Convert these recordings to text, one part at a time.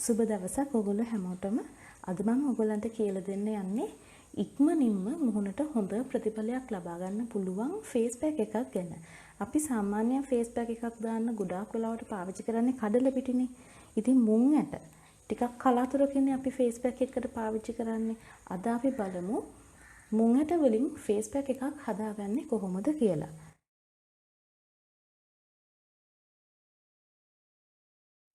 සුබ දවසක් ඔයගොල්ලෝ හැමෝටම. අද මම ඔයගොල්ලන්ට කියලා දෙන්න යන්නේ ඉක්මනින්ම මුහුණට හොඳ ප්‍රතිඵලයක් ලබා ගන්න පුළුවන් ෆේස් පැක් එකක් ගැන. අපි සාමාන්‍යයෙන් ෆේස් පැක් එකක් දාන්න ගොඩාක් වෙලාවට පාවිච්චි කරන්නේ කඩල පිටිනේ. ඉතින් මුං ඇට ටිකක් කලාතුරකින් අපි ෆේස් පැක් එකකට පාවිච්චි කරන්නේ. අද අපි බලමු මුං ඇට වලින් ෆේස් පැක් එකක් හදාගන්නේ කොහොමද කියලා.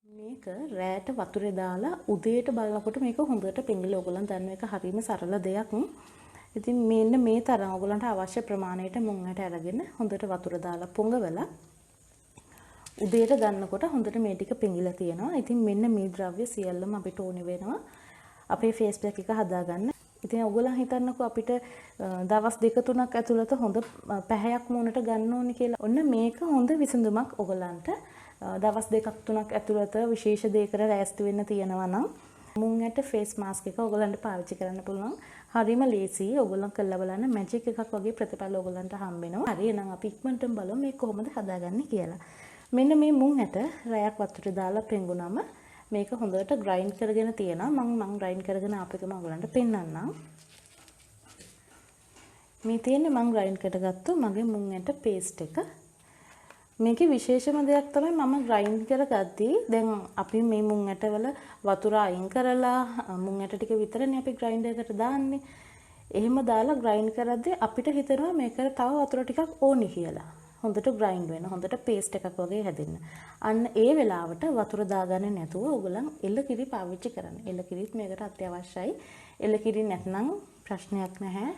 මේක රෑට වතුරේ දාලා උදේට බලනකොට මේක හොඳට පෙඟිලා ඔයගොල්ලන් දන්න එක හරියම සරල දෙයක්. ඉතින් මෙන්න මේ තරම් ඔයගොල්ලන්ට අවශ්‍ය ප්‍රමාණයට මුං ඇට අරගෙන හොඳට වතුර දාලා පොඟවලා උදේට ගන්නකොට හොඳට මේ ටික පෙඟිලා තියෙනවා. ඉතින් මෙන්න මේ ද්‍රව්‍ය සියල්ලම අපිට ඕනේ වෙනවා අපේ ෆේස් පැක් එක හදාගන්න. ඉතින් ඔයගොල්ලන් හිතන්නකෝ අපිට දවස් 2-3ක් ඇතුළත හොඳ පැහැයක් මුණට ගන්න ඕනේ කියලා. ඔන්න මේක හොඳ විසඳුමක් ඔයගොල්ලන්ට. දවස් 2-3ක් ඇතුළත විශේෂ දෙයකට ලෑස්ති වෙන්න තියෙනවා නම් මුං ඇට ෆේස් මාස්ක් එක ඔයගොල්ලන්ට පාවිච්චි කරන්න පුළුවන්. හරිම ලේසි. ඔයගොල්ලන් කරලා බලන්න මැජික් එකක් වගේ ප්‍රතිඵල ඔයගොල්ලන්ට හම්බ වෙනවා. හරි එහෙනම් අපි ඉක්මනටම බලමු මේක කොහොමද හදාගන්නේ කියලා. මෙන්න මේ මුං ඇට රැයක් වතුරේ දාලා පෙඟුනම මේක හොඳට ග්‍රයින්ඩ් කරගෙන තියෙනවා. මම ග්‍රයින්ඩ් කරගෙන ආපෙකම ඔයගොල්ලන්ට පෙන්නන්නම්. මේ තියෙන්නේ මම ග්‍රයින්ඩ් කරගත්තු මගේ මුං ඇට පේස්ට් එක. මේකේ විශේෂම දෙයක් තමයි මම ග්‍රයින්ඩ් කරගද්දී දැන් අපි මේ මුං ඇටවල වතුර අයින් කරලා මුං ඇට ටික විතරනේ අපි ග්‍රයින්ඩර් එකට දාන්නේ. එහෙම දාලා ග්‍රයින්ඩ් කරද්දී අපිට හිතෙනවා මේකට තව වතුර ටිකක් ඕනි කියලා. හොඳට ග්‍රයින්ඩ් වෙන හොඳට පේස්ට් එකක් වගේ හැදෙන්න. අන්න ඒ වෙලාවට වතුර දාගන්නේ නැතුව ඕගොල්ලන් එළකිරි පාවිච්චි කරන්න. එළකිරිත් මේකට අත්‍යවශ්‍යයි. එළකිරි නැත්නම් ප්‍රශ්නයක් නැහැ.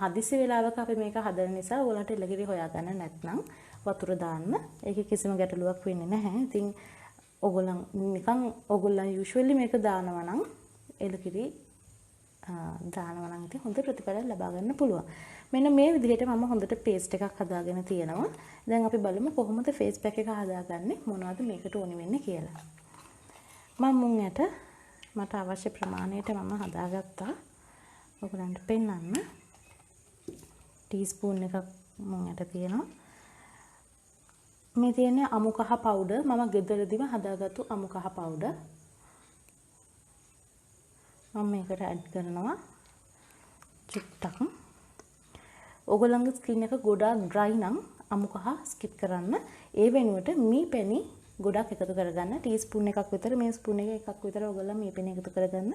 හදිසි වෙලාවක අපි මේක හදන නිසා ඕගොල්ලන්ට එළකිරි හොයාගන්න නැත්නම් වතුර දාන්න. ඒකේ කිසිම ගැටලුවක් වෙන්නේ නැහැ. ඉතින් ඕගොල්ලන් නිකන් ඕගොල්ලන් යූෂුවලි මේක දානවා නම් එළකිරි දානවා නම් ඉතින් හොඳ ප්‍රතිඵලයක් ලබා ගන්න පුළුවන්. මෙන්න මේ විදිහට මම හොඳට පේස්ට් එකක් හදාගෙන තියෙනවා. දැන් අපි බලමු කොහොමද ෆේස් පැක් එක හදාගන්නේ මොනවද මේකට ඕනි වෙන්නේ කියලා. මම මුං ඇට මට අවශ්‍ය ප්‍රමාණයට මම හදාගත්තා. ඔයගලන්ට පෙන්නන්න. ටීස්පූන් එකක් මුං ඇට තියෙනවා. මේ තියෙන්නේ අමු කහ පවුඩර්. මම ගෙදරදීම හදාගත්තු අමු කහ පවුඩර්. මම මේකට ඇඩ් කරනවා චුට්ටක්. ඔයගොල්ලන්ගේ ස්කින් එක ගොඩාක් ඩ්‍රයි නම් අමු කහ ස්කිප් කරන්න. ඒ වෙනුවට මී පැණි ගොඩක් එකතු කරගන්න. ටීස්පූන් එකක් විතර මේ ස්පූන් එකක් විතර ඔයගොල්ලන් මී පැණි එකතු කරගන්න.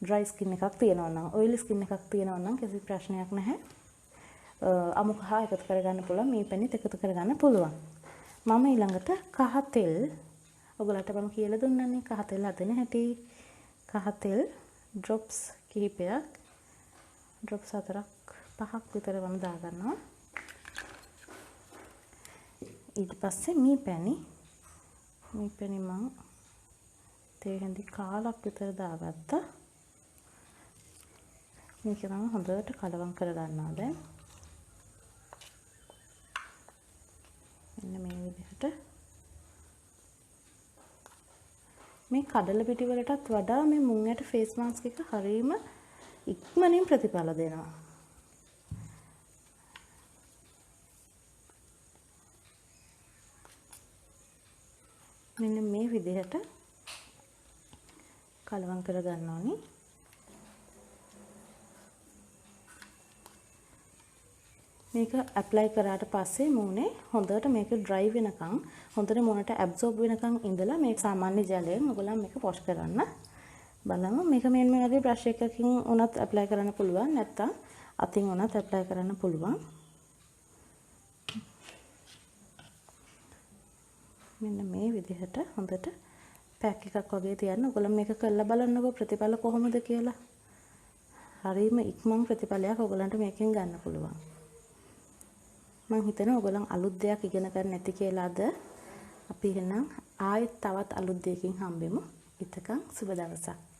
ඩ්‍රයි ස්කින් එකක් තියෙනවා නම් ඔයිලි ස්කින් එකක් තියෙනවා නම් කිසි ප්‍රශ්නයක් නැහැ. අමු කහ එකතු කරගන්න පුළුවන්. මී පැණිත් එකතු කරගන්න පුළුවන්. මම ඊළඟට කහ තෙල් ඔයගලට මම කියලා දුන්නානේ කහ තෙල් හදන හැටි. කහ තෙල් ඩ්‍රොප්ස් කිහිපයක් ඩ්‍රොප්ස් 4-5ක් විතර මම දාගන්නවා. ඊට පස්සේ මී පැණි මම තේ හැඳි කාලක් විතර දාගත්තා. මේක මම හොඳට කලවම් කරගන්නවා දැන්. මෙන්න මේ විදිහට මේ කඩල පිටි වලටත් වඩා මේ මුං ඇට ෆේස් මාස්ක් එක හරීම ඉක්මනින් ප්‍රතිඵල දෙනවා. මෙන්න මේ විදිහට කලවම් කරගන්න ඕනේ. මේක ඇප්ලයි කරාට පස්සේ මූණේ හොඳට මේක ඩ්‍රයි වෙනකන් හොඳට මොනට ඇබ්සෝබ් වෙනකන් ඉඳලා මේ සාමාන්‍ය ජලයෙන් ඔයගොල්ලන් මේක වොෂ් කරන්න. බලමු මේක මේ වගේ බ්‍රෂ් එකකින් උනත් ඇප්ලයි කරන්න පුළුවන් නැත්නම් අතින් උනත් ඇප්ලයි කරන්න පුළුවන්. මෙන්න මේ විදිහට හොඳට පැක් එකක් වගේ තියන්න. ඔයගොල්ලන් මේක කරලා බලන්නකෝ ප්‍රතිඵල කොහොමද කියලා. හරියම ඉක්මන් ප්‍රතිඵලයක් ඔයගොල්ලන්ට මේකෙන් ගන්න පුළුවන්. මම හිතනවා ඔයගොල්ලන් අලුත් දෙයක් ඉගෙන ගන්න නැති කියලාද. අපි එහෙනම් ආයෙත් තවත් අලුත් දෙයකින් හම්බෙමු. ඉතකන් සුබ දවසක්.